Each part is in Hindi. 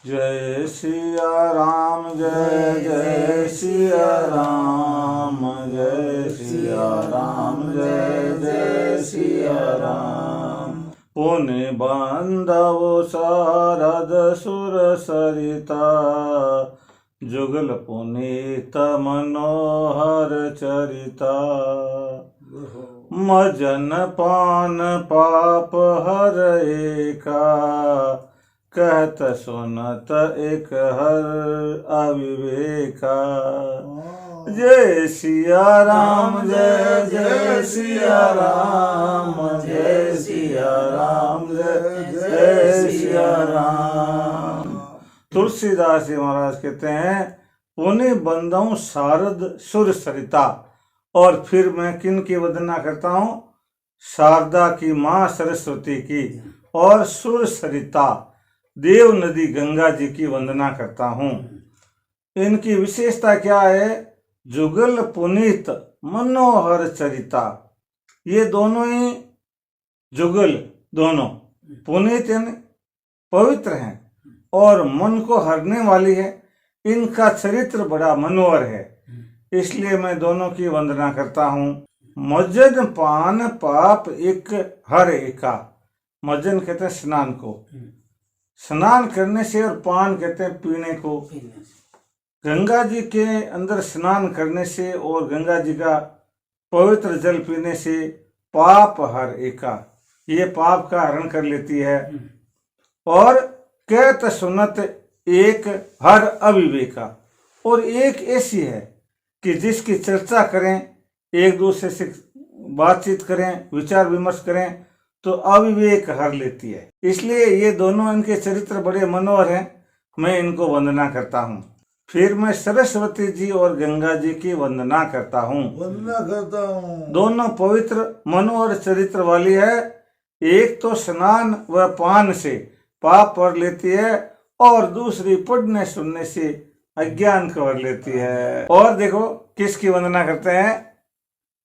जय सिया राम, जय जय सिया राम, जय सिया राम, जय जय सिया राम। पुनि बांधव शारद सुर सरिता, जुगल पुनीत मनोहर चरिता। मजन पान पाप हर एका, कहत सुनत एक हर अविवेका। जय सिया राम, जय जय सिया राम, जय सिया राम, जय जय सिया राम। तुलसीदास जी महाराज कहते हैं, पुनि बंदऊ शारद सुर सरिता। और फिर मैं किन की वंदना करता हूँ? शारदा की माँ सरस्वती की, और सुर सरिता देव नदी गंगा जी की वंदना करता हूँ। इनकी विशेषता क्या है? जुगल पुनीत मनोहर चरिता। ये दोनों ही जुगल, दोनों पुनीत यानी पवित्र हैं और मन को हरने वाली है। इनका चरित्र बड़ा मनोहर है, इसलिए मैं दोनों की वंदना करता हूँ। मज्जन पान पाप एक हर एका। मज्जन कहते हैं स्नान को, स्नान करने से, और पान कहते हैं पीने को। गंगा जी के अंदर स्नान करने से और गंगा जी का पवित्र जल पीने से पाप हर एका, ये पाप का हरण कर लेती है। और कहत सुनत एक हर अविवेका, और एक ऐसी है कि जिसकी चर्चा करें, एक दूसरे से बातचीत करें, विचार विमर्श करें तो अविवेक हर लेती है। इसलिए ये दोनों, इनके चरित्र बड़े मनोहर हैं, मैं इनको वंदना करता हूँ। फिर मैं सरस्वती जी और गंगा जी की वंदना करता हूँ। दोनों पवित्र मनोहर चरित्र वाली है। एक तो स्नान व पान से पाप हर लेती है, और दूसरी पढ़ने सुनने से अज्ञान को हर लेती है। और देखो किसकी वंदना करते हैं?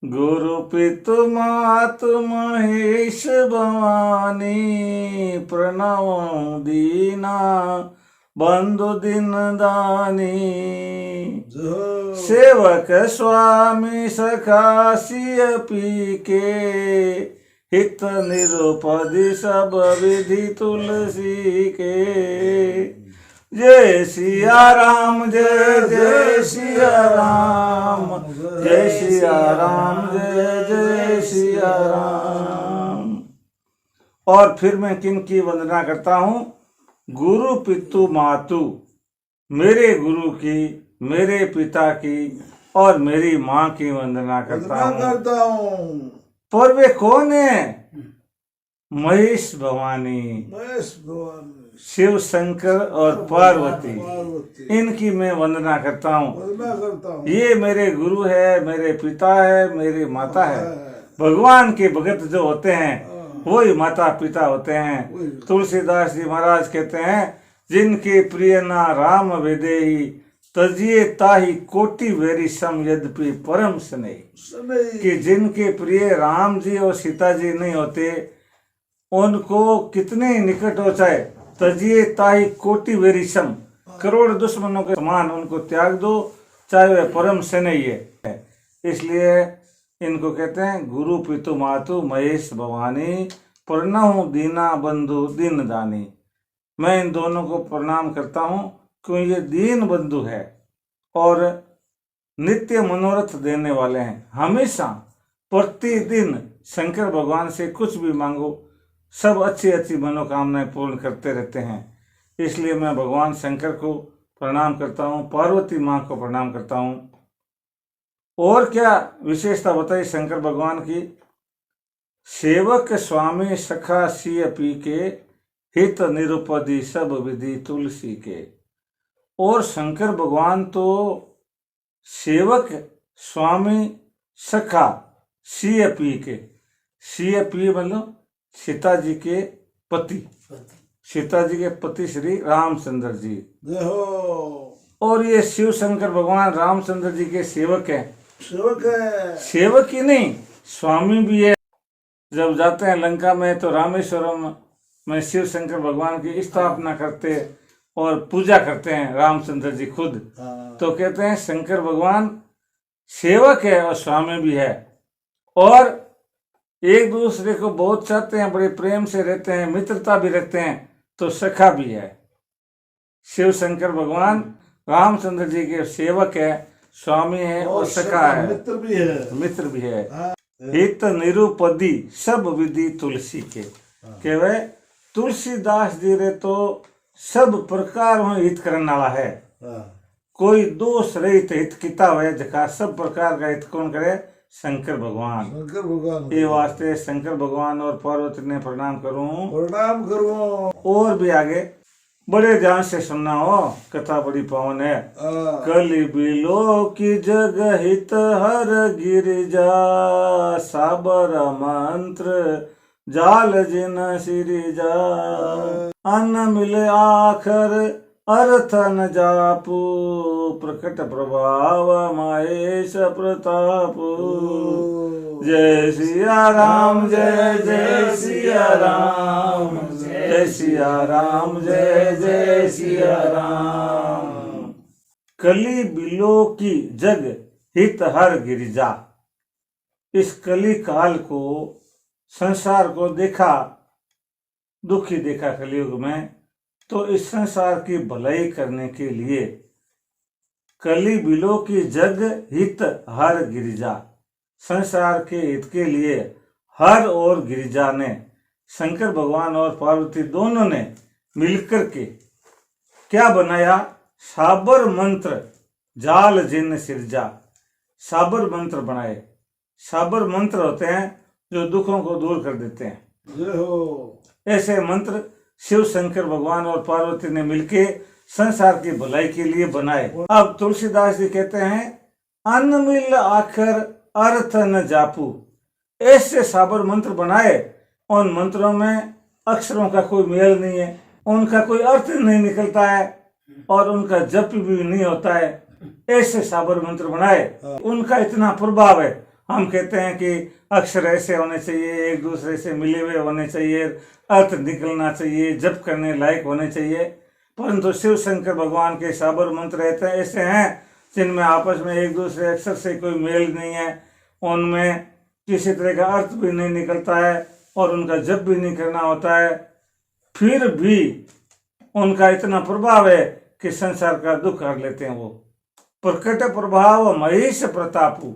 गुरु पितु मातु महेश भवानी, प्रणव दीना बंधु दिन दानी। सेवक स्वामी सखा सिय पी के, हित निरुपधि सब विधि तुलसी के। जय सिया राम, जय जय सिया राम, जय सिया राम, जय जय सिया राम। और फिर मैं किन की वंदना करता हूँ? गुरु पितु मातु, मेरे गुरु की, मेरे पिता की और मेरी माँ की वंदना करता हूँ। पर वे कौन है? महेश भवानी, शिव शंकर और पार्वती, इनकी मैं वंदना करता हूँ। ये मेरे गुरु है, मेरे पिता है, मेरी माता है। भगवान के भगत जो होते हैं वही माता पिता होते हैं। तुलसीदास जी महाराज कहते हैं, जिनके प्रिय ना राम विदेही, तजिए ताही कोटि वेरी सम यद्यपि परम स्नेही। कि जिनके प्रिय राम जी और सीता जी नहीं होते, उनको कितने निकट हो चाहे, तजिए ताही कोटि वेरी सम, करोड़ दुश्मनों के समान उनको त्याग दो, चाहे वह परम स्नेही है। इसलिए इनको कहते हैं गुरु पितु मातु महेश भवानी, प्रणव दीना बंधु दीन दानी। मैं इन दोनों को प्रणाम करता हूँ, क्योंकि ये दीन बंधु है और नित्य मनोरथ देने वाले हैं। हमेशा प्रतिदिन शंकर भगवान से कुछ भी मांगो, सब अच्छी अच्छी मनोकामनाएं पूर्ण करते रहते हैं। इसलिए मैं भगवान शंकर को प्रणाम करता हूँ, पार्वती माँ को प्रणाम करता हूँ। और क्या विशेषता बताई शंकर भगवान की? सेवक स्वामी सखा सिय पी के, हित निरुपधि सब विधि तुलसी के। और शंकर भगवान तो सेवक स्वामी सखा सिय पी के, सिय पी मतलब सीता जी के पति, सीता जी के पति श्री रामचंद्र जी। और ये शिव शंकर भगवान रामचंद्र जी के सेवक हैं। सेवक ही नहीं, स्वामी भी है। जब जाते हैं लंका में तो रामेश्वरम में शिव शंकर भगवान की स्थापना करते, और पूजा करते हैं रामचंद्र जी खुद। तो कहते हैं शंकर भगवान सेवक है और स्वामी भी है, और एक दूसरे को बहुत चाहते हैं, बड़े प्रेम से रहते हैं, मित्रता भी रखते हैं, तो सखा भी है। शिव शंकर भगवान रामचंद्र जी के सेवक है, स्वामी है और सखा है, मित्र भी है। हित निरुपदी सब विधि तुलसी के, वे तुलसीदास जी रे तो सब प्रकार में हित करने वाला है, कोई दोष रहित हित किता है, जका सब प्रकार का हित कौन करे? शंकर भगवान। ये वास्ते शंकर भगवान और पार्वती ने प्रणाम करूं। और भी आगे बड़े ध्यान से सुनना हो, कथा बड़ी पावन है। कलि बिलो की जग हित हर गिरिजा, साबर मंत्र जाल जिन सिरिजा, अन्न मिले आखर अर्थ न जापू, प्रकट प्रभाव महेश प्रताप। जय सिया राम, जय जय सिया राम, जय सिया राम, जय जय सिया राम। कली बिलो की जग हित हर गिरिजा, इस कली काल को, संसार को देखा, दुखी देखा कलयुग में, तो इस संसार की भलाई करने के लिए कली बिलो की जग हित हर गिरिजा, संसार के हित के लिए हर और गिरिजा ने, शंकर भगवान और पार्वती दोनों ने मिलकर के क्या बनाया? साबर मंत्र जाल जिन सिरजा, साबर मंत्र बनाए। साबर मंत्र होते हैं जो दुखों को दूर कर देते हैं। ऐसे मंत्र शिव शंकर भगवान और पार्वती ने मिलके संसार की भलाई के लिए बनाए। अब तुलसीदास जी कहते हैं, अन्न मिल आखर अर्थ न जापू, ऐसे साबर मंत्र बनाए, उन मंत्रों में अक्षरों का कोई मेल नहीं है, उनका कोई अर्थ नहीं निकलता है और उनका जप भी नहीं होता है। ऐसे साबर मंत्र बनाए, उनका इतना प्रभाव है। हम कहते हैं कि अक्षर ऐसे होने चाहिए, एक दूसरे से मिले हुए होने चाहिए, अर्थ निकलना चाहिए, जप करने लायक होने चाहिए, परंतु शिव शंकर भगवान के साबर मंत्र रहते हैं ऐसे हैं जिनमें आपस में एक दूसरे अक्षर से कोई मेल नहीं है, उनमें किसी तरह का अर्थ भी नहीं निकलता है और उनका जप भी नहीं करना होता है, फिर भी उनका इतना प्रभाव है कि संसार का दुख हर लेते हैं। वो प्रकट प्रभाव महेश प्रतापु,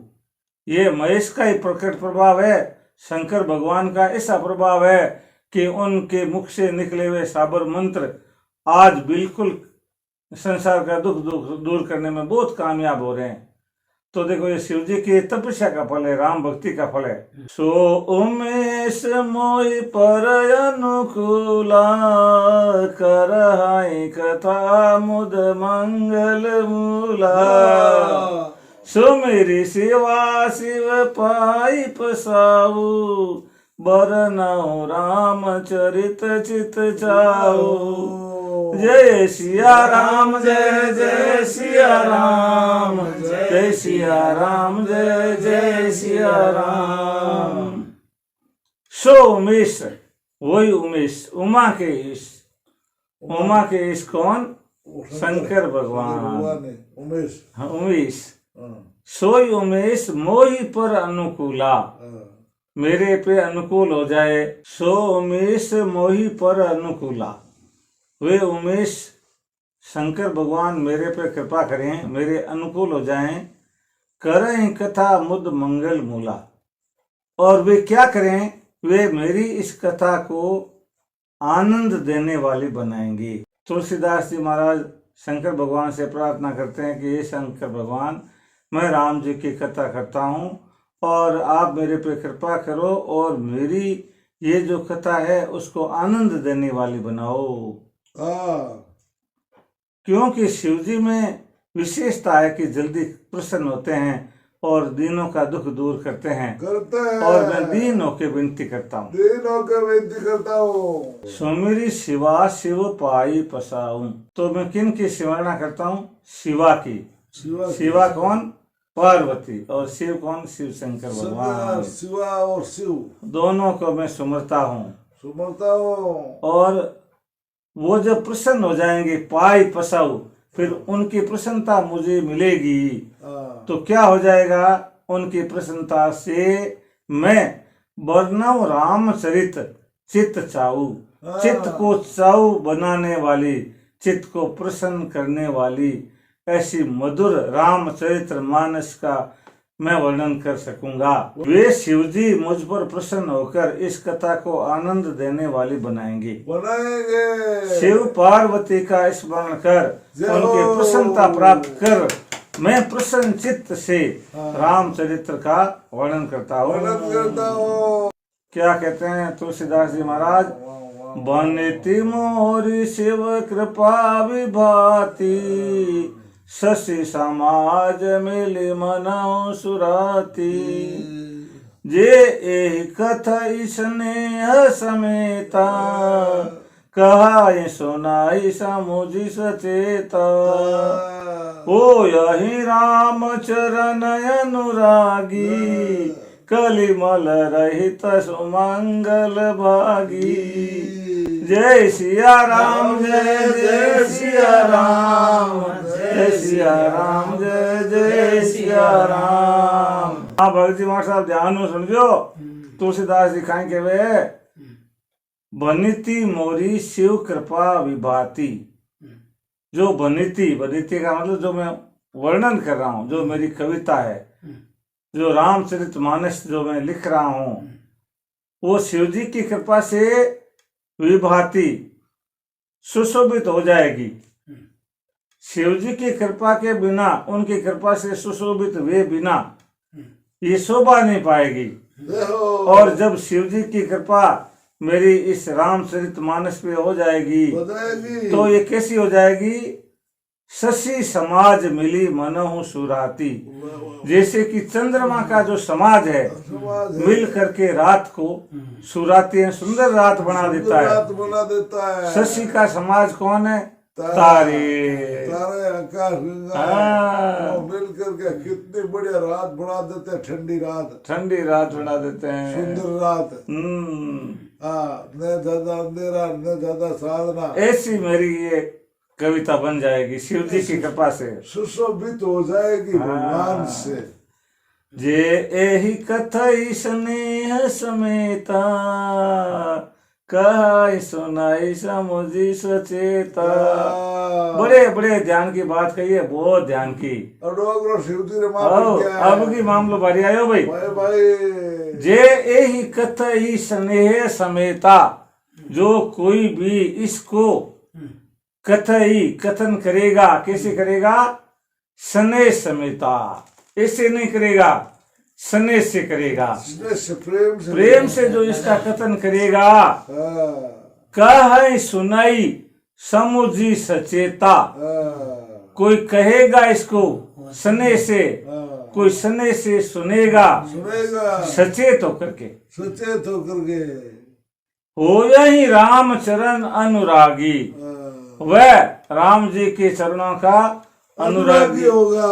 ये महेश का ही प्रकट प्रभाव है। शंकर भगवान का ऐसा प्रभाव है कि उनके मुख से निकले हुए साबर मंत्र आज बिल्कुल संसार का दुख दूर करने में बहुत कामयाब हो रहे हैं। तो देखो, ये शिव जी की तपस्या का फल है, राम भक्ति का फल है। सो उमेश मोहि पर अनुकूला, करहाई कथा मुद मंगल मूला। सो मेरी सेवा शिव पाई पसाऊ, बरनऊ राम चरित चित जाऊ। जय सिया राम, जय जय सिया राम, जय सिया राम, जय जय सिया राम। सो उमेश, वही उमेश, उमा के ईश। उमा के ईश कौन? शंकर भगवान, उमेश। हाँ, उमेश। सोई उमेश मोहि पर अनुकूला, मेरे पे अनुकूल हो जाए। सो उमेश मोहि पर अनुकूला, वे उमेश शंकर भगवान मेरे पे कृपा करें, मेरे अनुकूल हो जाएं। करें कथा मुद मंगल मूला, और वे क्या करें? वे मेरी इस कथा को आनंद देने वाली बनाएंगे। तुलसीदास जी महाराज शंकर भगवान से प्रार्थना करते हैं कि ये शंकर भगवान, मैं राम जी की कथा करता हूँ और आप मेरे पे कृपा करो और मेरी ये जो कथा है उसको आनंद देने वाली बनाओ। क्योंकि शिव जी में विशेषता है कि जल्दी प्रसन्न होते हैं और दीनों का दुख दूर करते हैं, और मैं दीन होके विनती करता हूँ। सुमिरी शिवा शिव पाई पसाऊं, तो मैं किन की सिमरना करता हूँ? शिवा की। शिवा कौन? पार्वती। और शिव कौन? शिव शंकर भगवान। शिवा और शिव दोनों को मैं सुमरता हूँ। और वो जब प्रसन्न हो जाएंगे, पाई पसाऊ, फिर उनकी प्रसन्नता मुझे मिलेगी। तो क्या हो जाएगा? उनकी प्रसन्नता से मैं वर्णव रामचरित चित्त चाऊ, चित्त को चाऊ बनाने वाली, चित्त को प्रसन्न करने वाली ऐसी मधुर रामचरित्र मानस का मैं वर्णन कर सकूंगा। वे शिवजी मुझ पर प्रसन्न होकर इस कथा को आनंद देने वाली बनाएंगे। शिव पार्वती का स्मरण कर उनकी प्रसन्नता प्राप्त कर मैं प्रसन्न चित्त से रामचरित्र का वर्णन करता हूँ। क्या कहते हैं तुलसीदास जी महाराज? बनिति मोरी शिव कृपा विभाति, शशि समाज मिली मनौ सुराती। जे एहि कथई स्नेह समेता, कहाई सुनाई समुझि सचेता। ओ यही राम चरण अनुरागी, कलिमल रहित सुमंगल भागी। जय सिया राम, जय जय सिया राम, जय सिया राम, जय जय सिया राम। हाँ भगत जी महाराज साहब ध्यान सुन जो। तुलसीदास जी कहें के वे बनिति मोरी शिव कृपा विभाति। जो बनिति, बनिति का मतलब जो मैं वर्णन कर रहा हूँ, जो मेरी कविता है, जो रामचरित मानस जो मैं लिख रहा हूँ, वो शिवजी की कृपा से विभाति सुशोभित हो जाएगी। शिवजी की कृपा के बिना, उनकी कृपा से सुशोभित हुए बिना ये शोभा नहीं पाएगी। और जब शिवजी की कृपा मेरी इस रामचरित मानस पे हो जाएगी तो ये कैसी हो जाएगी? शशि समाज मिली मनहु सुराती। जैसे कि चंद्रमा का जो समाज है मिल करके रात को सुराती सुंदर रात बना देता है। शशि का समाज कौन है? तारे, तारे आकाश मिल करके कितनी बढ़िया रात बना देते हैं। ठंडी रात बना देते हैं, सुंदर रात। न ज्यादा अंधेरा न ज्यादा साधना। ऐसी मेरी ये कविता बन जाएगी शिव जी की कृपा से, सुशोभित हो जाएगी भगवान से। जे एहि कथई स्नेह समेता, कहाई सुनाई समुझी सचेता। बड़े बड़े ध्यान की बात कही है, बहुत ध्यान की। अब की मामलो बारी आयो भाई। जे एहि कथई स्नेह समेता, जो कोई भी इसको कथई कथन करेगा, कैसे करेगा? स्नेह समेता, ऐसे नहीं करेगा, स्नेह से करेगा, प्रेम से जो इसका कथन करेगा। कह सुनाई समुझी सचेता, कोई कहेगा इसको स्नेह से, कोई स्नेह से सुनेगा, सचेत होकर के, हो यही राम चरण अनुरागी। वह राम जी के चरणों का अनुरागी होगा।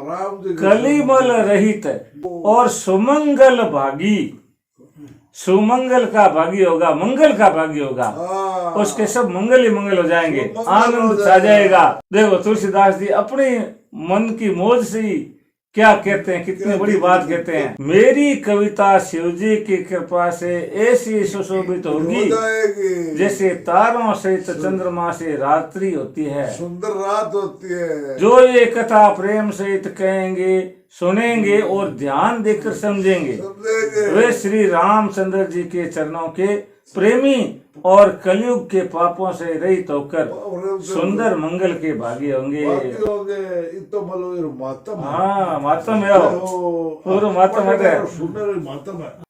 राम जी कलिमल रहित और सुमंगल भागी। सुमंगल का भागी होगा, मंगल का भागी होगा। उसके सब मंगल ही मंगल हो जाएंगे, आनंद छा जाएगा। देखो तुलसीदास जी अपनी मन की मौज से ही क्या कहते हैं, कितनी बड़ी बात कहते हैं। मेरी कविता शिवजी की कृपा से ऐसी सुशोभित होगी जैसे तारों सहित चंद्रमा से रात्रि होती है, सुंदर रात होती है। जो ये कथा प्रेम सहित कहेंगे, सुनेंगे और ध्यान देकर समझेंगे, वे श्री रामचंद्र जी के चरणों के प्रेमी और कलयुग के पापों से रहित होकर सुंदर मंगल के भागी होंगे। हाँ मातम है, पूरा मातम है।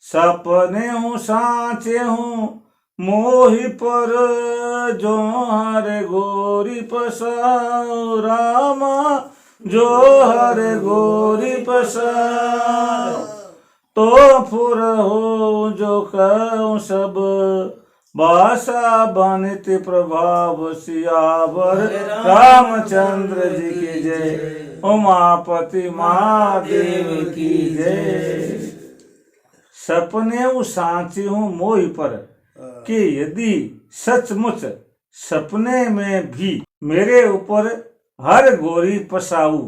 सपने हूँ सांचे हूँ मोहि पर, जो हर गोरी पसाओ रामा, जो हर गोरी पसाओ। तो फुर हो जो कहूँ सब, भाषा बनित प्रभाव सियावर रामचंद्र जी की जय, उमापति महादेव की जय। सपने साची हूँ मोहि पर, कि यदि सचमुच सपने में भी मेरे ऊपर हर गोरी पसाऊ।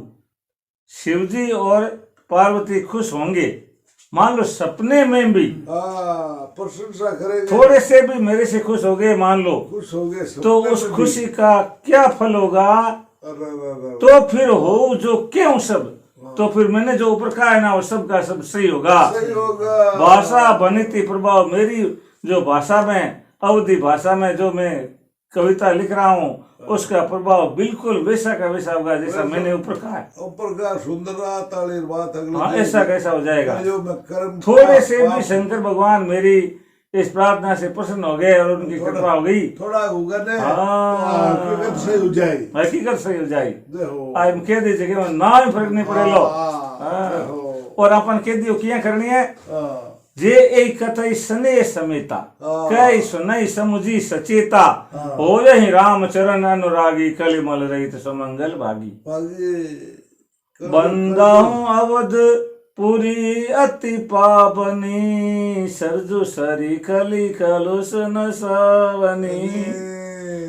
शिवजी और पार्वती खुश होंगे। मान लो सपने में भी प्रशंसा करेंगे, थोड़े से भी मेरे से खुश हो गए, मान लो खुश हो गए, तो उस खुशी का क्या फल होगा? तो फिर हो जो क्यों सब, तो फिर मैंने जो ऊपर कहा है ना वो सब का सब सही होगा। भाषा बनिती प्रभाव, मेरी जो भाषा में, अवधि भाषा में जो मैं कविता लिख रहा हूँ उसका प्रभाव बिल्कुल वैसा का वैसा होगा जैसा मैंने ऊपर कहा है। ऊपर का सुंदर बात हाँ, ऐसा कैसा हो जाएगा? जो मैं कर्म थोड़े से भी शंकर भगवान मेरी इस प्रार्थना से प्रसन्न हो गए और उनकी कृपा हो गई, थोड़ा होगा ना, हकीकत सही हो जाएगी, हकीकत सही हो जाएगी। आज कह दीजिए कि ना ही फर्क नहीं पड़े लो। और अपन कह दियो क्या करनी है, जे एक कथई सने समेता कई सुनई समुझी सचेता, हो रही राम चरण अनुरागी कलिमल रहित सुमंगल भागी। बंदाऊं अवध पुरी अति पावनी, सरजु सरी कली कलुष न सावनी।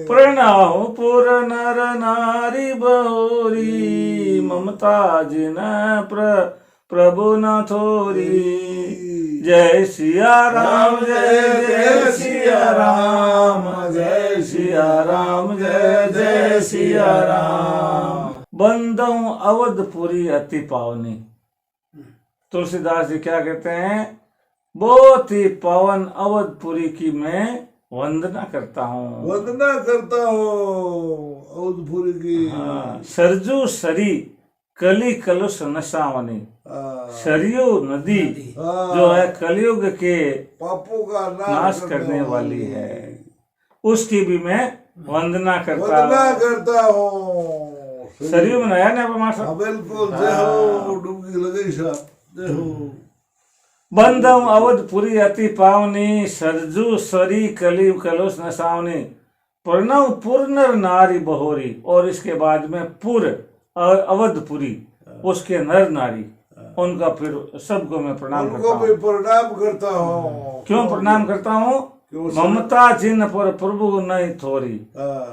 प्रणाहु पुर नर नारी बहुरी, ममता जिन प्रभु न थोरी। जय सिया राम जय जय सिया राम, जय सिया राम जय जय सिया राम। बंदऊं अवधपुरी अति पावनी। तुलसीदास जी क्या कहते हैं? बहुत ही पावन अवधपुरी की मैं वंदना करता हूँ, वंदना करता हूँ अवधपुरी की। सरजू सरी कली कलुष नशावनी, सरयू नदी जो है कलयुग के पापों का नाश करने वाली है, उसकी भी मैं वंदना करता हूँ। सरयू में नया नया मासा बिल्कुल, जय हो, डुबकी लगे साहब, जय हो। बंदम अवधपुरी अति पावनी, सरजू सरी कली कलुष नशावनी। प्रणव पूर्णर नारी बहोरी, और इसके बाद में पुर अवधपुरी उसके नर नारी, उनका फिर सबको मैं प्रणाम करता हूँ। क्यों प्रणाम करता हूँ? ममता जिन पर प्रभु नहीं थोड़ी।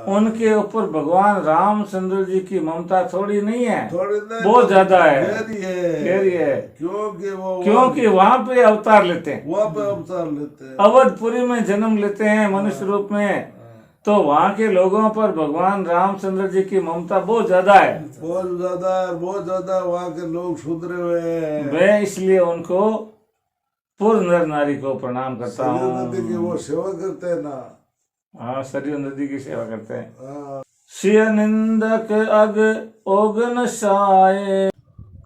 उनके ऊपर भगवान रामचंद्र जी की ममता थोड़ी नहीं है, बहुत ज्यादा है, गहरी है। क्योंकि वहाँ पे अवतार लेते हैं, अवधपुरी में जन्म लेते हैं मनुष्य रूप में, तो वहाँ के लोगों पर भगवान रामचंद्र जी की ममता बहुत ज्यादा है, बहुत ज्यादा। वहाँ के लोग सुधरे हुए हैं। मैं इसलिए उनको पूर्ण नर नारी को प्रणाम करता हूँ। नदी की वो सेवा करते हैं ना। हाँ, सरयू नदी की सेवा करते हैं। सिय निंदक अग ओगन साए,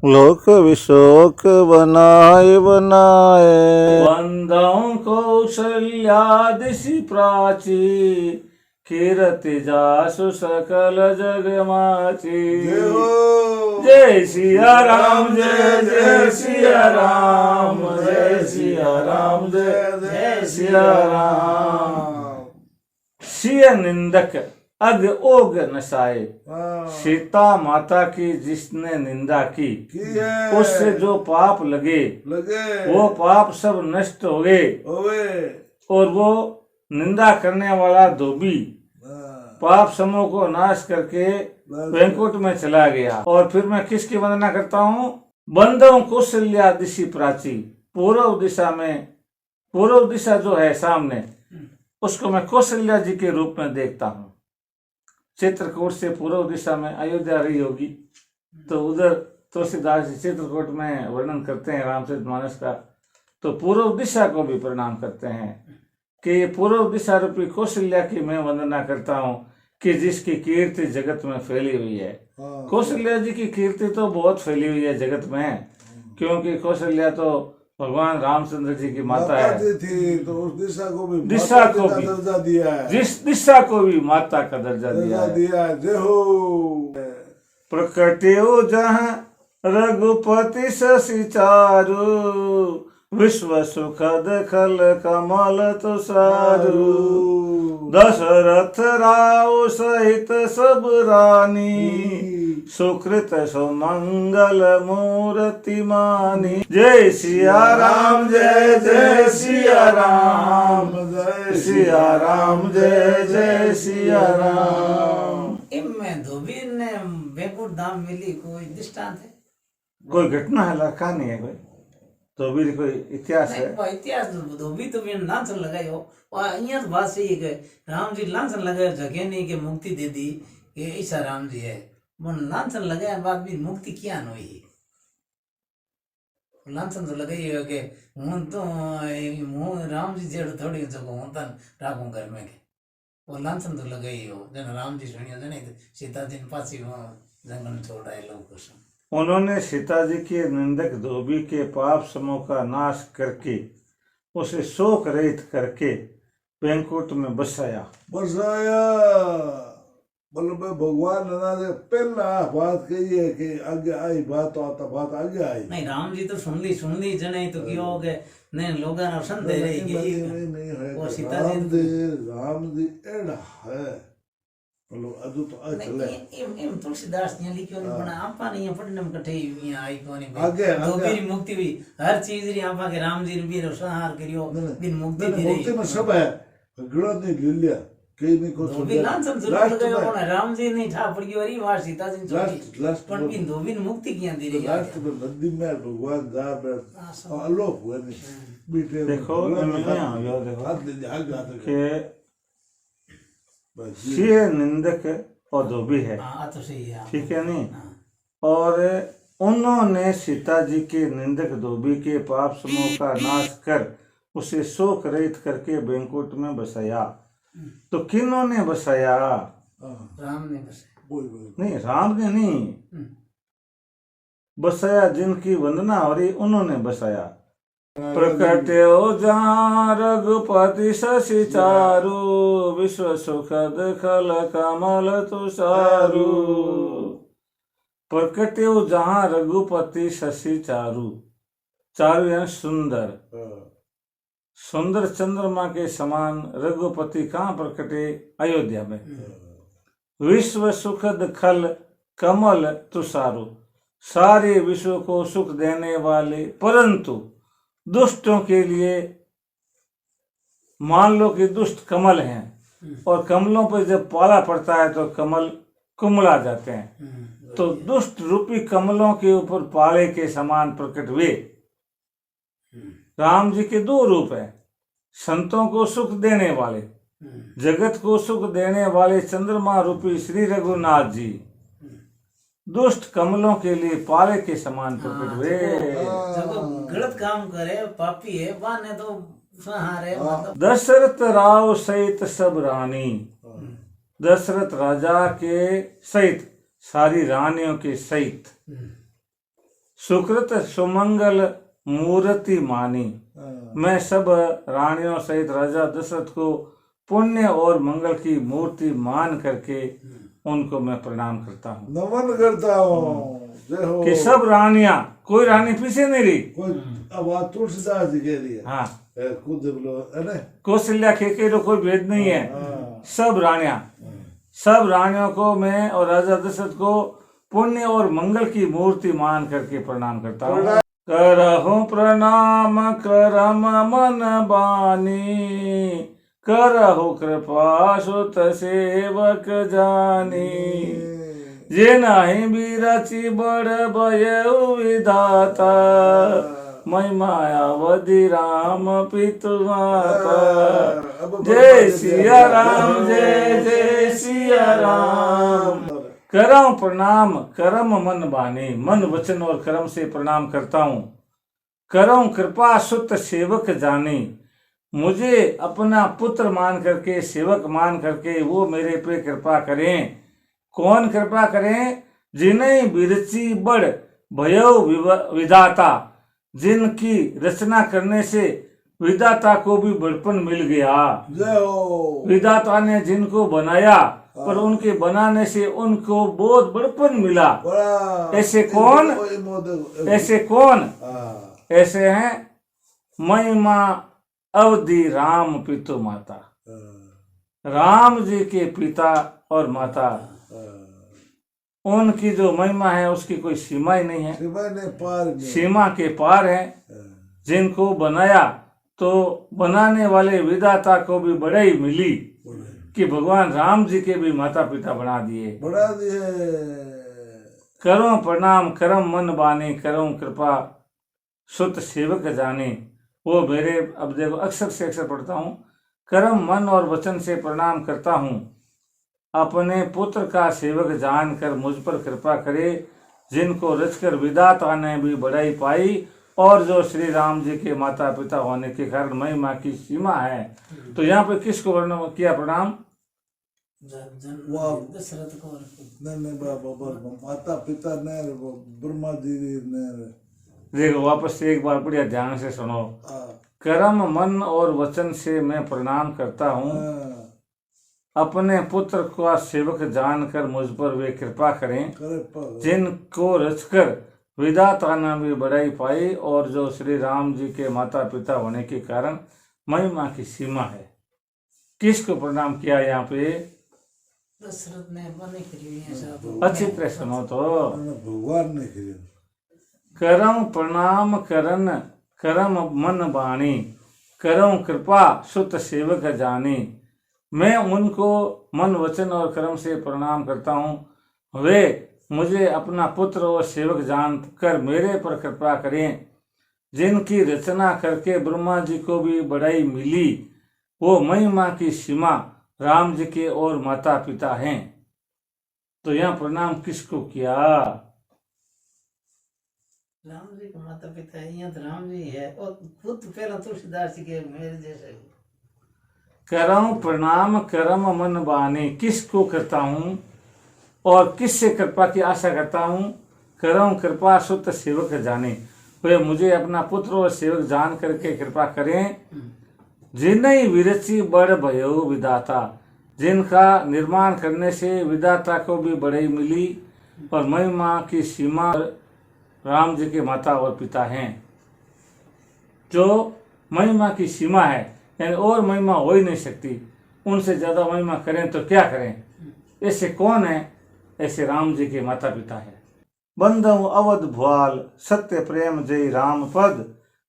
लोक विशोक बनाए बनाए। बंदाओं कौशल्या दिशि प्राची, कीरति जासु सकल जग माची। जय सिया राम जय जय सिया राम, जय सिया राम जय जय सिया राम। सिय निंदक अग ओग नसाए, सीता माता की जिसने निंदा की उससे जो पाप लगे वो पाप सब नष्ट हो गए, और वो निंदा करने वाला धोबी पाप समूह को नाश करके वैकुंठ में चला गया। और फिर मैं किसकी वंदना करता हूँ? बंदों कौशल्या दिशि प्राची, पूर्व दिशा में, पूर्व दिशा जो है सामने, उसको मैं कौशल्या जी के रूप में देखता हूँ। चित्रकूट से पूर्व दिशा में अयोध्या रही होगी, तो उधर तुलसीदास जी चित्रकूट में वर्णन करते हैं रामचरितमानस का, तो पूर्व दिशा को भी प्रणाम करते हैं कि पूर्व दिशा रूपी कौशल्या की मैं वंदना करता हूँ कि जिसकी कीर्ति जगत में फैली हुई है। कौशल्या जी की कीर्ति तो बहुत फैली हुई है जगत में, क्योंकि कौशल्या तो भगवान रामचंद्र जी की माता है, थी, तो उस दिशा को भी दर्जा दिया है, जिस दिशा को भी माता का दर्जा दिया है। जय हो। प्रकट्यो जहाँ रघुपति शशि चारु, विश्व सुखद खल कमल तुषारु। दशरथ राव सहित सब रानी, सुकृत सुमंगल मूर्ति मानी। जय सिया राम, जय जय सिया राम, जय सिया राम, जय जय सिया राम। इनमें धोबी ने बेकुट धाम मिली कोई दृष्टांत है? कोई घटना है ला कहानी है कोई धोबी कोई इतिहास है? नहीं, इतिहास धोबी तो बिन लांछन लगायो अहियां तो बात सही है कि राम जी लांछन लगाए जगह नहीं के मुक्ति दे दी कि ऐसा राम जी है, मन लांछन लगाया बाद भी मुक्ति क्या न हुई? लांछन तो लगाई है कि हूं तो हूं राम जी जेड़ थोड़ी जगह हूं तन राखूं घर में के वो लांछन तो लगाई हो जन राम जी सुनियो जने सीता जी ने पासी जंगल में छोड़ आए लोग कुछ। उन्होंने सीता जी के निंदक धोबी के पाप समूह का नाश करके उसे शोक रहित करके बैंकुट में बसाया। मतलब भगवान ने पहला बात कही है कि आगे आई बात तो आता बात आगे आई। नहीं राम जी तो सुन ली जने तो क्यों हो गए नहीं लोग ना सुन दे रही नहीं है वो कि सीता राम जी एड़ा है मतलब अदु तो आ चले एम तुलसीदास ने लिखियो नहीं बना आपा नहीं पढ़ने में कठे यहाँ आई कोनी आगे तो मेरी मुक्ति हुई हर चीज री आपा के राम जी ने भी संहार करियो बिन मुक्ति भी मुक्ति में सब है गड़ा नहीं ले लिया कहीं नहीं को धोबी लांछन जरूर लगायो कोना राम जी नहीं ठा पड़ गयो री वार सीता जी छोड़ी लास्ट पण बिन धोबी ने मुक्ति किया दी रही लास्ट में नदी में भगवान जा अलोक हुए नहीं बीटे देखो देखो हाथ ले आगे कि ये निंदक और धोबी है, हां तो सही है ठीक है नहीं? और उन्होंने सीता जी के निंदक धोबी के पाप समूह का नाश कर उसे शोक रहित करके बैंकुट में बसाया। तो किन्होंने बसाया? राम ने बसाया। नहीं राम ने नहीं बसाया, जिनकी वंदना हो रही उन्होंने बसाया। प्रकट्यो जहाँ रघुपति शशि चारु, विश्व सुखद खल कमल तुषारु। प्रकट्यो जहाँ रघुपति शशि चारु, चारु यानी सुंदर, सुंदर चंद्रमा के समान रघुपति कहाँ प्रकटे? अयोध्या में। विश्व सुखद खल कमल तुषारु, सारे विश्व को सुख देने वाले, परंतु दुष्टों के लिए मान लो कि दुष्ट कमल हैं और कमलों पर जब पाला पड़ता है तो कमल कुमला जाते हैं, तो दुष्ट रूपी कमलों के ऊपर पाले के समान प्रकट हुए। राम जी के दो रूप हैं, संतों को सुख देने वाले, जगत को सुख देने वाले चंद्रमा रूपी श्री रघुनाथ जी, दुष्ट कमलों के लिए पाले के समान प्रकट हुए। जब गलत काम करे पापी है बाने तो संहारे मतलब। दशरथ राव सहित सब रानी, दशरथ राजा के सहित सारी रानियों के सहित, सुकृत सुमंगल मूर्ति मानी, मैं सब रानियों सहित राजा दशरथ को पुण्य और मंगल की मूर्ति मान करके उनको मैं प्रणाम करता हूँ, नमन करता हूँ कि सब रानियां, कोई रानी पीछे नहीं रही। अब तुलसीदास जी कह रही है हाँ, खुद बोलो है ना, कौशल्या के कोई भेद नहीं है। सब रानियां, सब रानियों को मैं और राजा दशरथ को पुण्य और मंगल की मूर्ति मान करके प्रणाम करता हूँ। करहु प्रणाम करम मन बानी, करहु कृपा सुत सेवक जानी। जे नाही बिरची बड़ भयउ विधाता, मैं मायावती राम पितु माता। जय सिया राम, जय जय सिया राम। करम प्रणाम करम मन बानी, मन वचन और कर्म से प्रणाम करता हूँ। करम कृपा सुत सेवक जानी, मुझे अपना पुत्र मान करके, सेवक मान करके वो मेरे पे कृपा करें। कौन कृपा करें? जिन्हें बिरची बड़ भयउ विधाता, जिनकी रचना करने से विधाता को भी बड़पन मिल गया। विधाता ने जिनको बनाया पर उनके बनाने से उनको बहुत बड़पन मिला। ऐसे कौन? ऐसे कौन? ऐसे हैं महिमा अवधि राम पितु माता। राम जी के पिता और माता, उनकी जो महिमा है उसकी कोई सीमा ही नहीं है, सीमा के पार है। जिनको बनाया तो बनाने वाले विधाता को भी बड़ाई मिली कि भगवान राम जी के भी माता पिता बना दिए। करो प्रणाम करम मन बानी, करो कृपा सुत सेवक जाने। वो मेरे, अब देखो अक्सर से अक्सर पढ़ता हूँ, कर्म मन और वचन से प्रणाम करता हूँ, अपने पुत्र का सेवक जानकर मुझ पर कृपा करे। जिनको रचकर विधाता ने भी बढ़ाई पाई, और जो श्री राम जी के माता पिता होने के कारण महिमा की सीमा है। तो यहाँ पे किसको वर्णन किया प्रणाम? दशरथ को। नहीं बाबा, माता पिता ने, ब्रह्मा जी ने। देखो वापस से एक बार बढ़िया ध्यान से सुनो। कर्म मन और वचन से मैं प्रणाम करता हूँ, अपने पुत्र का सेवक जानकर मुझ पर वे कृपा करें। जिनको रचकर विधाता ने भी बढ़ाई पाई, और जो श्री राम जी के माता पिता होने के कारण महिमा की सीमा है। किसको प्रणाम किया यहाँ पे? दशरथ ने बने करी। अच्छी तरह सुनो तो, भगवान ने किया। करम प्रणाम करन करम मन बाणी, करम कृपा सुत सेवक जानी। मैं उनको मन वचन और कर्म से प्रणाम करता हूँ। वे मुझे अपना पुत्र और सेवक जानकर मेरे पर कृपा करें। जिनकी रचना करके ब्रह्मा जी को भी बढ़ाई मिली, वो महिमा की सीमा राम जी के और माता पिता हैं। तो यहाँ प्रणाम किसको किया? राम जी के माता पिता है, यहाँ तो राम जी है, और खुद पहला तुलसीदास जी के मेरे जैसे। करम प्रणाम करम मन बानी, किसको करता हूँ और किससे कृपा की आशा करता हूँ? करम कृपा सुत सेवक जाने। वे मुझे अपना पुत्र और सेवक जान करके कृपा करें। जिन्हें विरची बड़ भयो विधाता, जिनका निर्माण करने से विधाता को भी बढ़ाई मिली, और महिमा की सीमा राम जी के माता और पिता हैं। जो महिमा की सीमा है, यानी और महिमा हो ही नहीं सकती। उनसे ज्यादा महिमा करें तो क्या करें? ऐसे कौन है? ऐसे राम जी के माता पिता है। बंधु अवध भुआल, सत्य प्रेम जय राम पद,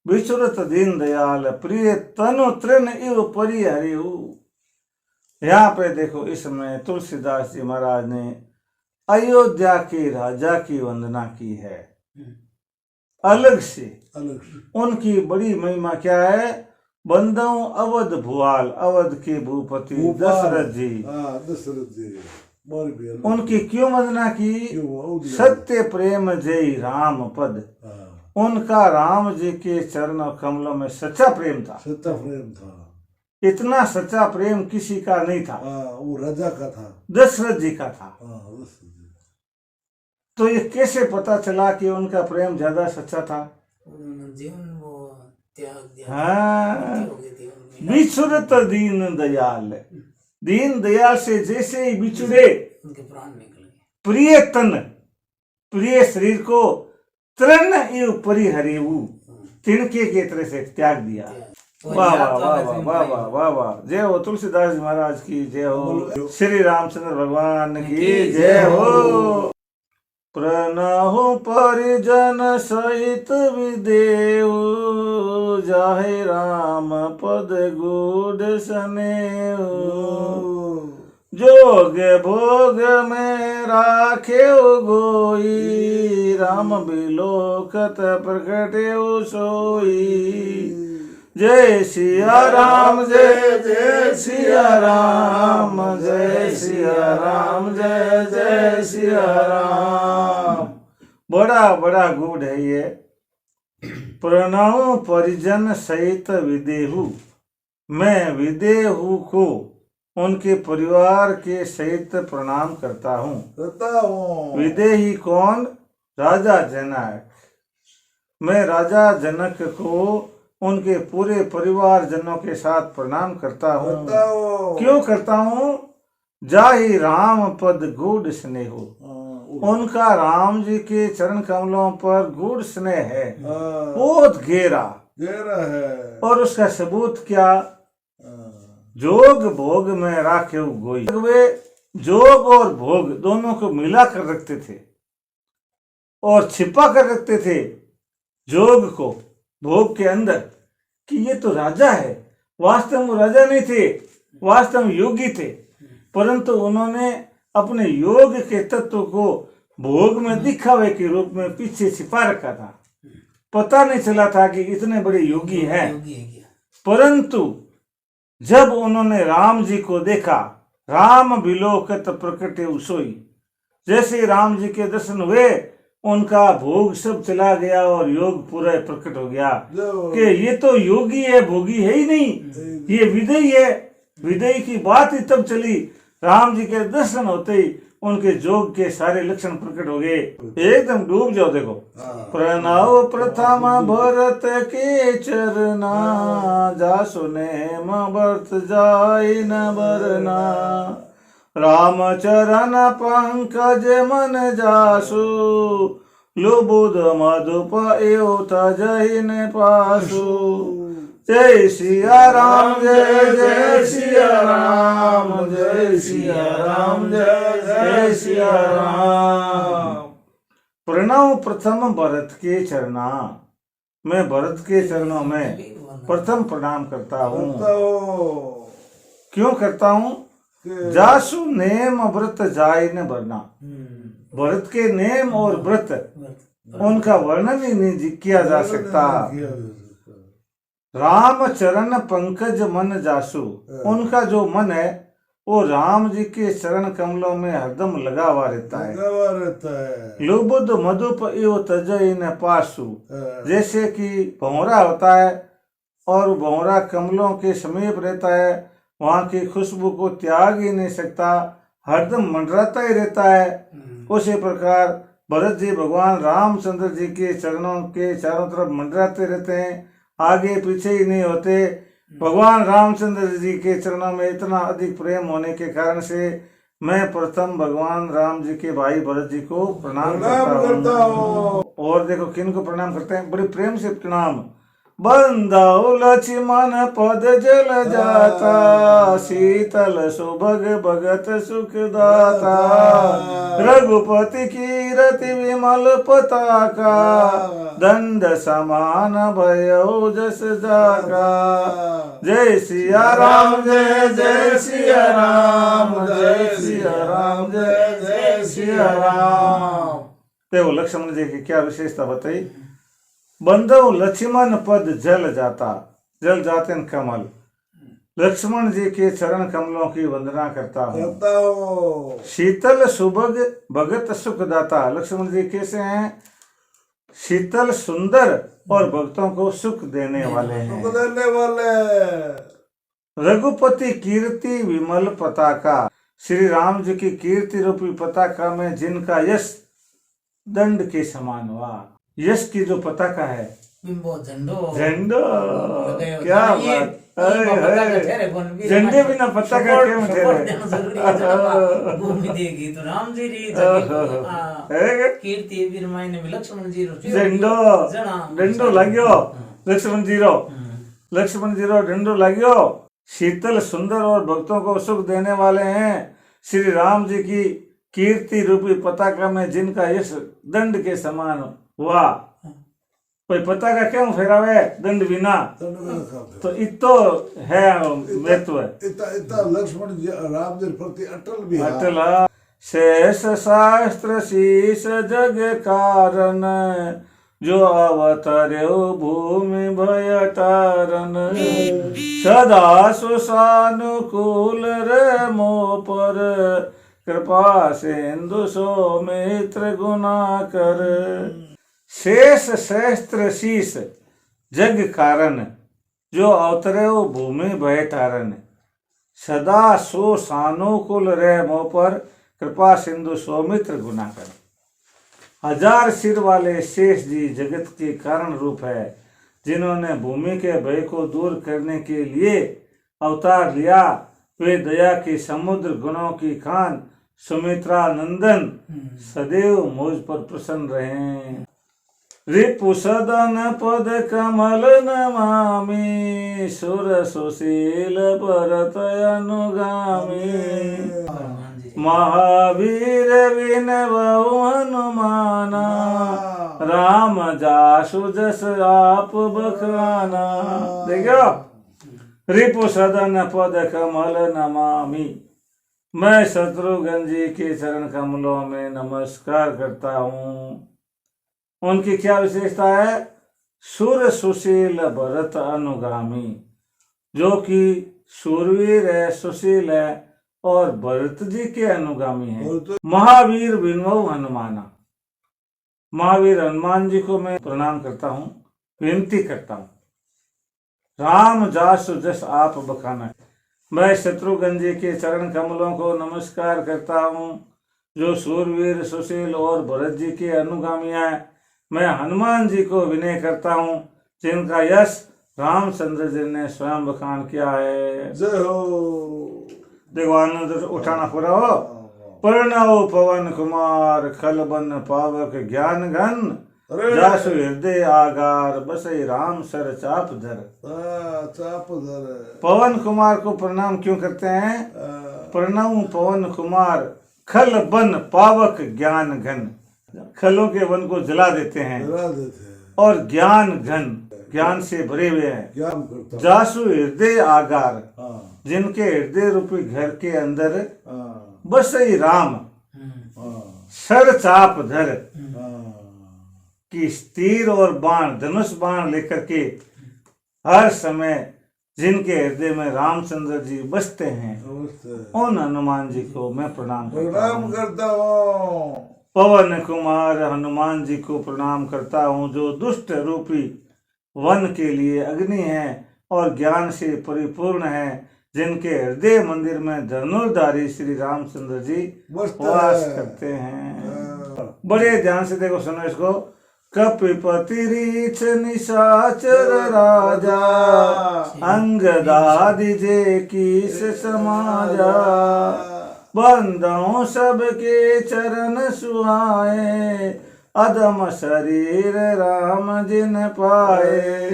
विचुरत दीन दयाल, प्रिय तनु तृण इव परिहरिहु। यहाँ पे देखो, इसमें तुलसीदास जी महाराज ने अयोध्या के राजा की वंदना की है, अलग से। उनकी बड़ी महिमा क्या है? बंधु अवध भुआल, अवध के भूपति दशरथ जी, उनकी क्यों वंदना की? सत्य प्रेम जय राम पद। उनका राम जी के चरण और कमलों में सच्चा प्रेम था। इतना सच्चा प्रेम किसी का नहीं था। वो राजा का था, दशरथ जी का था। तो ये कैसे पता चला कि उनका प्रेम ज्यादा सच्चा था? जीवन वो त्याग दिया। हाँ, विचुरत दीन दयाल, दीन दयाल से जैसे ही बिछुड़े, उनके प्राण निकल गए। प्रिय तन, प्रिय शरीर को तृण इव परिहरिहु, तिनके के तरह से त्याग दिया। वाह वाह वाह वाह वाह वाह वाह वाह। जय हो तुलसीदास जी महाराज की जय हो, श्री रामचंद्र भगवान की जय हो। प्रणहु परिजन सहित विदेहु, जाहे राम पद गूढ़ स्नेहु। जोग भोग में राखेउ गोई, राम बिलोकत प्रकटेउ सोई। जय सिया राम जय जय सिया राम, जय सिया राम जय जय सिया राम। बड़ा बड़ा गूढ़ है ये। प्रणव परिजन सहित विदेहु, मैं विदेहु को उनके परिवार के सहित प्रणाम करता हूँ। विदेही कौन? राजा जनक। मैं राजा जनक को उनके पूरे परिवार जनों के साथ प्रणाम करता हूँ। क्यों करता हूँ? जाहि राम पद गूढ़ स्नेहो, उनका राम जी के चरण कमलों पर गूढ़ स्नेह है, बहुत गहरा है। और उसका सबूत क्या? जोग भोग में राखे गोई। वे जोग और भोग दोनों को मिला कर रखते थे और छिपा कर रखते थे जोग को भोग के अंदर कि ये तो राजा है। वास्तव में राजा नहीं थे, वास्तव में योगी थे, परंतु उन्होंने अपने योग के तत्व को भोग में दिखावे के रूप में पीछे छिपा रखा था। पता नहीं चला था कि इतने बड़े योगी हैं। परंतु जब उन्होंने राम जी को देखा, राम बिलोकत प्रकटे उसोई, जैसे राम जी के दर्शन हुए उनका भोग सब चला गया और योग पूरा प्रकट हो गया कि ये तो योगी है, भोगी है ही नहीं, ये विदयी है। विदयी की बात ही तब चली, राम जी के दर्शन होते ही उनके जोग के सारे लक्षण प्रकट हो गए। एकदम डूब जाओ। देखो, प्रणव प्रथम भरत के चरना, जासु नेम भरत जाय न बरना, राम चरण पंकज मन जासु, लुबुद मधुप एवं जय न पासु। जय सिया राम, जय जय सिया राम, जय सिया राम, जय जय सिया राम। प्रणव प्रथम भरत के चरना, मैं भरत के चरणों में प्रथम प्रणाम करता हूँ। क्यों करता हूँ? जासु नेम व्रत जाय न बरना। भरत के नेम और व्रत उनका वर्णन ही नहीं किया जा सकता। राम चरण पंकज मन जासु, उनका जो मन है वो राम जी के चरण कमलों में हरदम लगा हुआ रहता है। लुबुद मधुप इव तजय न पासु, जैसे कि भंवरा होता है और भंवरा कमलों के समीप रहता है, वहाँ की खुशबू को त्याग ही नहीं सकता, हरदम मंडराता ही रहता है। उसी प्रकार भरत जी भगवान रामचंद्र जी के चरणों के चारों तरफ मंडराते रहते हैं, आगे पीछे ही नहीं होते। भगवान रामचंद्र जी के चरणों में इतना अधिक प्रेम होने के कारण से मैं प्रथम भगवान राम जी के भाई भरत जी को प्रणाम करता हूँ। और देखो किन को प्रणाम करते हैं, बड़े प्रेम से प्रणाम। बंदाओ लक्ष्मण पद जल जाता, शीतल सुभग भगत सुखदाता, रघुपति कीरति विमल पताका, दंड समान भयो जस जाका। जय सिया राम, जय जय सिया राम, जय सिया राम, जय जय सिया राम। देखो लक्ष्मण जी की क्या विशेषता बताई। बंधव लक्ष्मण पद जल जाता, जल जाते हैं कमल। लक्ष्मण जी के चरण कमलों की वंदना करता हूँ। शीतल सुभग भगत सुखदाता, लक्ष्मण जी कैसे हैं? शीतल सुंदर और भक्तों को सुख देने वाले हैं। रघुपति कीर्ति विमल पताका, श्री राम जी की कीर्ति रूपी पताका में जिनका यश दंड के समान हुआ। यश की जो पताका है, झंडो, क्या बात, झंडे बिना पताका क्यों ठहरे? झंडो लाग्यो लक्ष्मण जी रो झंडो लाग्यो। शीतल सुंदर और भक्तों को सुख देने वाले हैं। श्री राम जी की कीर्ति रूपी पताका में जिनका यश दंड के समान हुआ। कोई पताका क्यों फेरावे दंड बिना? तो इतो है महत्व। लक्ष्मण जी राम जी प्रति अटल भी अटल। शेष शास्त्र शीस जग कारण, जो अवतर्यो भूमि भय तारन, सदा सुसानुकूल रे मोह पर, कृपा सिंधु सौमित्र गुना कर। शेष सहस्त्र शीस जग कारण, जो अवतरे भूमि भय तारन, सदा सो सानुकूल रह मोह पर, कृपा सिंधु सौमित्र गुना कर। 1000 सिर वाले शेष जी जगत के कारण रूप है, जिन्होंने भूमि के भय को दूर करने के लिए अवतार लिया। वे दया के समुद्र गुणों की खान सुमित्रा नंदन सदैव मुझ पर प्रसन्न रहे। रिपु सदन पद कमल नमामि सुर सुशील भरत अनुगामी हनुमान जी महावीर विनवौ हनुमाना राम जासु जस आप बखाना। देखो रिपु सदन पद कमल नमामि, मैं शत्रुघ्न जी के चरण कमलों में नमस्कार करता हूँ। उनकी क्या विशेषता है? सुर सुशील भरत अनुगामी, जो कि सूरवीर है, सुशील है और भरत जी के अनुगामी है। महावीर विनवौ हनुमाना, महावीर हनुमान जी को मैं प्रणाम करता हूँ, विनती करता हूँ। राम जासु जस आप बखाना, मैं शत्रुघ्न जी के चरण कमलों को नमस्कार करता हूँ, जो सूरवीर सुशील और भरत जी के अनुगामी है। मैं हनुमान जी को विनय करता हूँ, जिनका यश रामचंद्र जी ने स्वयं बखान किया है। जय हो। देखो आनंद उठाना पूरा हो। प्रणव पवन कुमार खलबन पावक ज्ञान घन, जासु हृदय आगार बसई राम सर चाप धर। चाप धर। पवन कुमार को प्रणाम क्यों करते हैं? प्रणव पवन कुमार खल बन पावक ज्ञान घन, खलों के वन को जला देते हैं और ज्ञान घन, ज्ञान से भरे हुए हैं। जासु हृदय आगार, जिनके हृदय रूपी घर के अंदर बसई राम सर चाप धर, की तीर और बाण धनुष बाण लेकर के हर समय जिनके हृदय में रामचंद्र जी बसते हैं, उन हनुमान जी को मैं प्रणाम करता हूँ। पवन कुमार हनुमान जी को प्रणाम करता हूँ, जो दुष्ट रूपी वन के लिए अग्नि है और ज्ञान से परिपूर्ण है, जिनके हृदय मंदिर में धनुर्धारी श्री रामचंद्र जी वास करते हैं। बड़े ध्यान से देखो, सुनो इसको। कपिपति रीछ निशाचर राजा, अंगदादि जे कीस समाजा, बंदों सबके चरण सुहाए, अदम शरीर राम जिन पाए।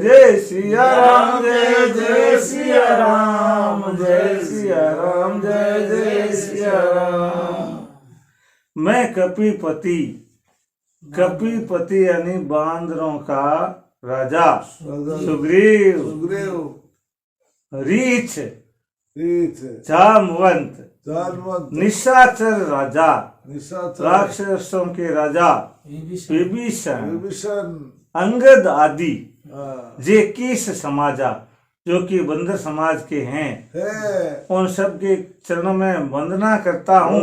जय सिया राम जय जय सिया राम, जय सिया राम जय जय सिया राम। मैं कपिपति, कपिपति यानी बांदरों का राजा सुग्रीव, रीछ जामवंत, निशाचर राजा, राक्षसों के राजा विभीषण, अंगद आदि जे किस समाजा, जो कि बंदर समाज के हैं, उन सब के चरणों में वंदना करता हूँ।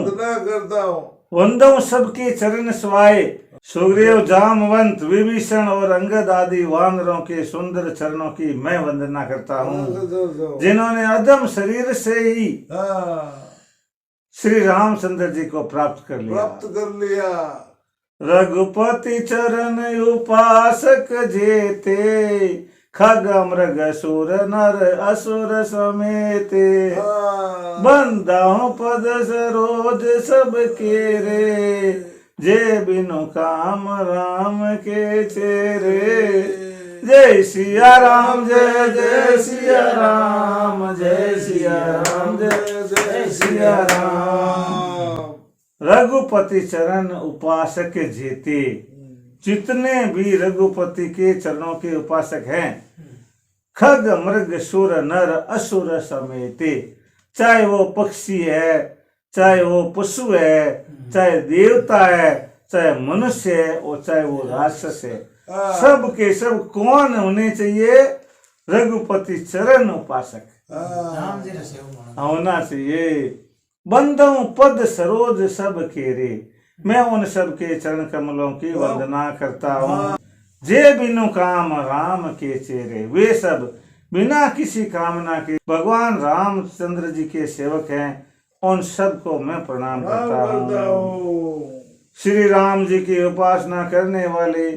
वंदों सबके चरण स्वाए, सुग्रीव जामवंत विभीषण और अंगद आदि वानरों के सुंदर चरणों की मैं वंदना करता हूँ, जिन्होंने अदम शरीर से ही श्री रामचंद्र जी को प्राप्त कर लिया। रघुपति चरण उपासक जेते, खग मृग सुर नर असुर समेते, बंदाओ पद सरोज सब केरे, जे बिनु काम राम के चेरे। जय सिया राम जय जय सिया राम, जय सिया राम जय जय सिया राम। रघुपति चरण उपासक जेते, जितने भी रघुपति के चरणों के उपासक हैं, खग मृग सुर नर असुर समेते, चाहे वो पक्षी है, चाहे वो पशु है, चाहे देवता है, चाहे मनुष्य है और चाहे वो राक्षस है, सब के सब कौन होने चाहिए? रघुपति चरण उपासक होना चाहिए। बंदों पद सरोज सब केरे, मैं उन सब के चरण कमलों की वंदना करता हूँ। जे बिनु काम राम के चेरे, वे सब बिना किसी कामना के भगवान रामचंद्र जी के सेवक हैं, उन सब को मैं प्रणाम करता हूँ। श्री राम जी की उपासना करने वाले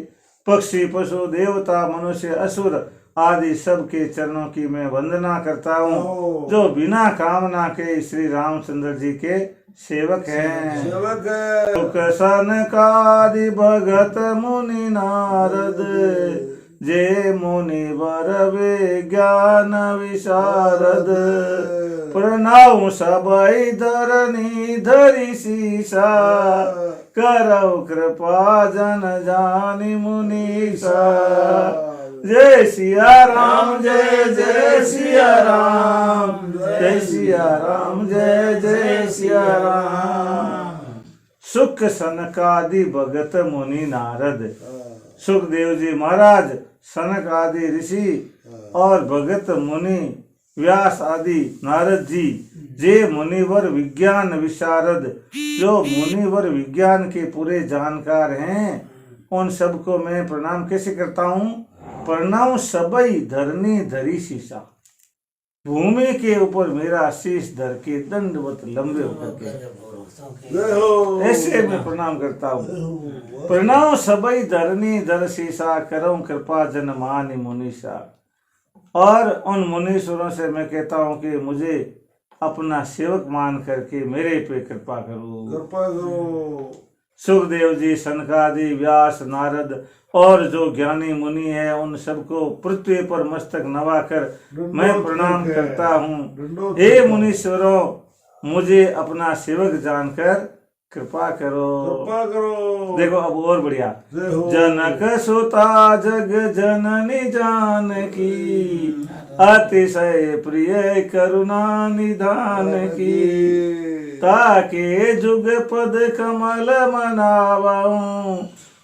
पक्षी पशु देवता मनुष्य असुर आदि सब के चरणों की मैं वंदना करता हूँ, जो बिना कामना के श्री रामचंद्र जी के सेवक हैं। सेवक है। सुख सनकादि भगत मुनि नारद जे मुनिवर विज्ञान विशारद प्रणाम सबई धरनी धरि सीसा करौ कृपा जन जानि मुनीसा। जय सिया राम जय जय सिया राम जय सिया राम जय जय सिया राम। सुख सनकादि भगत मुनि नारद, सुखदेव जी महाराज, सनक आदि ऋषि और भगत मुनि व्यास आदि नारद जी, जे मुनिवर विज्ञान विशारद, जो मुनिवर विज्ञान के पूरे जानकार हैं, उन सबको मैं प्रणाम कैसे करता हूँ? प्रणाम सबई धरनी धरी शीशा, भूमि के ऊपर मेरा शीश धर के दंडवत लंबे होकर के ऐसे मैं प्रणाम करता हूँ। प्रणाम सबई धरनी धर शीशा करऊं कृपा जन मानि मुनीषा। और उन मुनीश्वरों से मैं कहता हूँ कि मुझे अपना सेवक मान करके मेरे पे कृपा करो, कृपा करो। सुखदेव जी, सनकादि, व्यास, नारद और जो ज्ञानी मुनि है उन सबको पृथ्वी पर मस्तक नवाकर मैं प्रणाम करता हूँ। हे मुनीश्वरों, मुझे अपना सेवक जानकर कृपा करो, कृपा करो। देखो अब और बढ़िया। जनक सुता जग जननी जानकी अतिशय प्रिय करुणा निधान की। ताके जुग पद कमल मनावऊं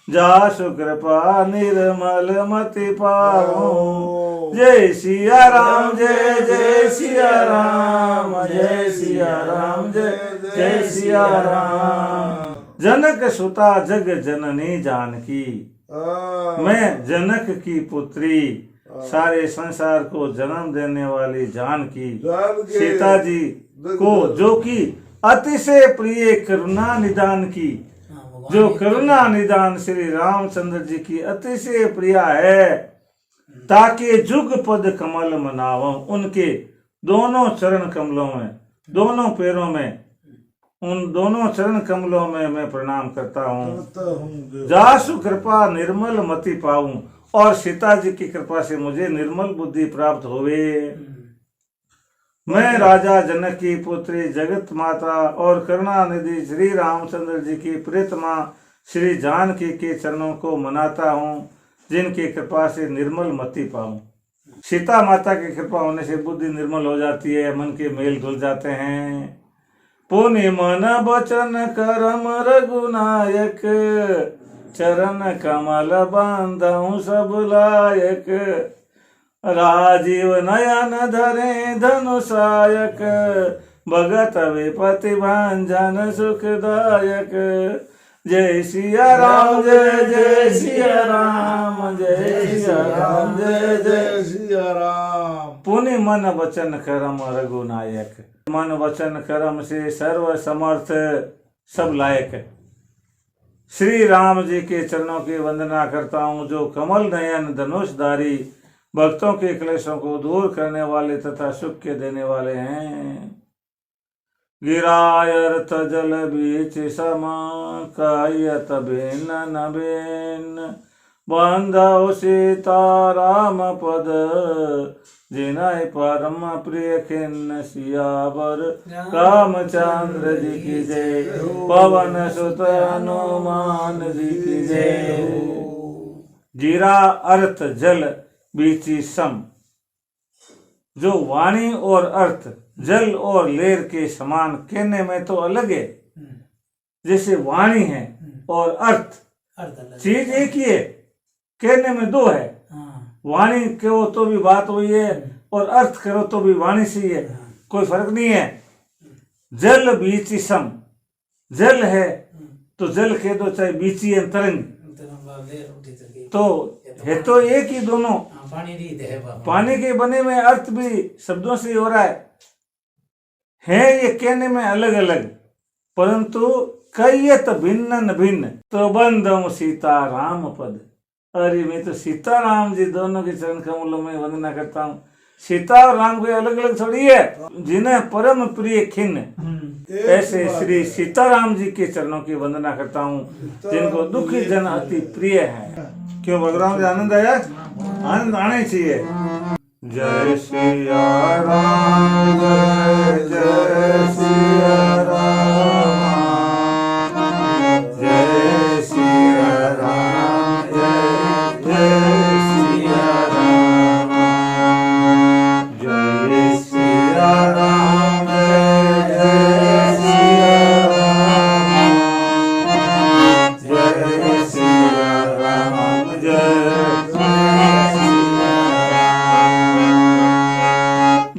जासु कृपा निर्मल मति पाऊं। जय सिया राम जय जय सिया राम जय सिया राम जय जय सिया राम। जनक सुता जग जननी जानकी, मैं जनक की पुत्री सारे संसार को जन्म देने वाली जानकी सीता जी को, जो कि अतिशय प्रिय करुणा निदान की, जो करुणा निदान श्री रामचंद्र जी की अतिशय प्रिया है। ताकि जुग पद कमल मनावं, उनके दोनों चरण कमलों में, दोनों पैरों में, उन दोनों चरण कमलों में मैं प्रणाम करता हूँ। जासु कृपा निर्मल मति पाऊं, और सीता जी की कृपा से मुझे निर्मल बुद्धि प्राप्त होवे। मैं राजा जनक की पुत्री जगत माता और करुणा निधि श्री रामचंद्र जी की प्रियतमा श्री जानकी के चरणों को मनाता हूँ, जिनकी कृपा से निर्मल मति पाऊं। सीता माता की कृपा होने से बुद्धि निर्मल हो जाती है, मन के मेल धुल जाते हैं। पुनि मन बचन करम रघुनायक चरण कमल बांधऊं सब लायक। राजीव नयन धरे धनुषायक भगत विपति भांजन सुखदायक। जय सिया राम जय जय सिया राम जय सिया राम जय जय सिया राम। पुनि मन वचन करम रघुनायक, मन वचन कर्म से सर्व समर्थ सब लायक श्री राम जी के चरणों की वंदना करता हूँ, जो कमल नयन धनुषधारी भक्तों के क्लेशों को दूर करने वाले तथा सुख के देने वाले हैं। गिरायर्थ जल बीच सम कायत भिन्न न भिन्न बंधौ सीता राम पद जिनय परम प्रिय खिन्न सियावर रामचंद्र जी की जय। पवन सुत हनुमान जी की जय। गिरा अर्थ जल बीची सम, जो वाणी और अर्थ जल और लेर के समान कहने में तो अलग है, जैसे वाणी है और अर्थ चीज एक ही है, कहने में दो है। वाणी कहो तो भी बात वही है और अर्थ करो तो भी वाणी से ही है, कोई फर्क नहीं है। जल बीची सम, जल है तो जल कह दो, चाहे बीची है तरंग, तो है तो एक ही दोनों। पानी के बने में अर्थ भी शब्दों से हो रहा है ये कहने में अलग अलग, परंतु कयत भिन्न भिन्न। तो बंधम सीता राम पद, अरे मैं तो सीता राम जी दोनों के चरण कमलों में वंदना करता हूँ। सीता और राम कोई अलग अलग थोड़ी है। जिन्हें परम प्रिय खिन, ऐसे श्री सीताराम जी के चरणों की वंदना करता हूँ, जिनको दुखी जन अति प्रिय है। क्यों भगवान जी, आनंद आया? आनंद आना ही चाहिए। जय सिया राम, जय जय सिया राम, जय सिया राम, जय जय सिया राम, जय सिया राम, जय जय सिया राम, जय सिया राम, जय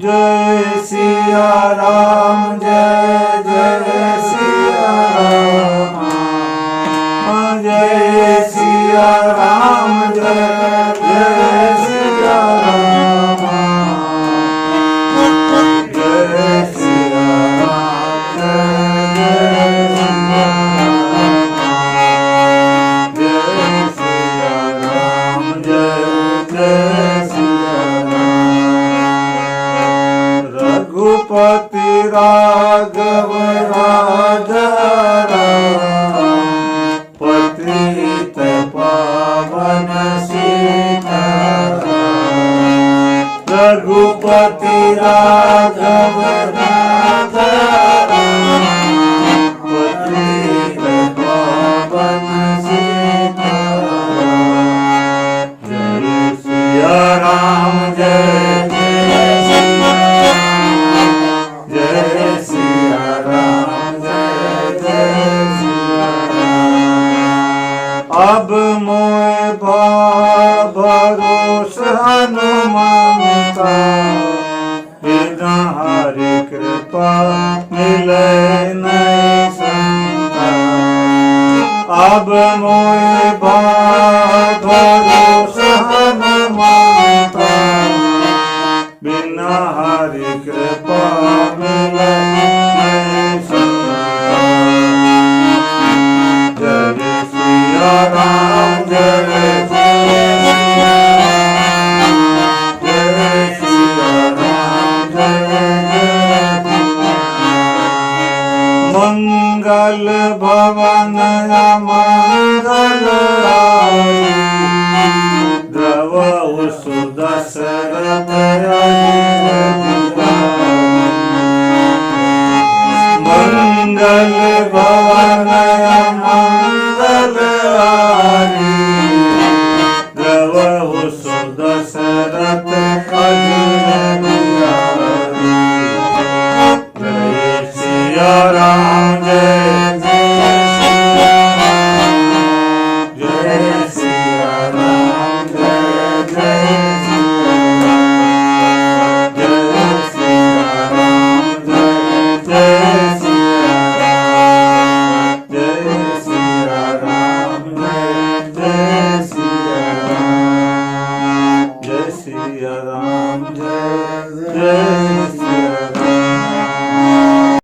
जय सिया राम, जय जय सिया राम, जय सिया राम, जय जय सिया राम, जय सिया राम, जय जय सिया राम, जय सिया राम, जय जय सिया राम। रघुपति राघव राजा राम, पतित पावन सीताराम। रघुपति राघव राजा राम, पतित पावन सीताराम। जय सिया राम, जय जय सिया राम, जय सिया राम, जय जय सिया राम। अब मोए भरोस हनुमंता, बिना हरि कृपा मिले नहीं संता। अब मोए भरोस हनुमंता, बिना हरि कृपा मिले नहीं संता। जय सिया राम, जय जय सिया राम, जय सिया राम, जय जय सिया राम। मंगल भवन मंगल आदि, द्रवहु सुदशरथ अजित। मंगल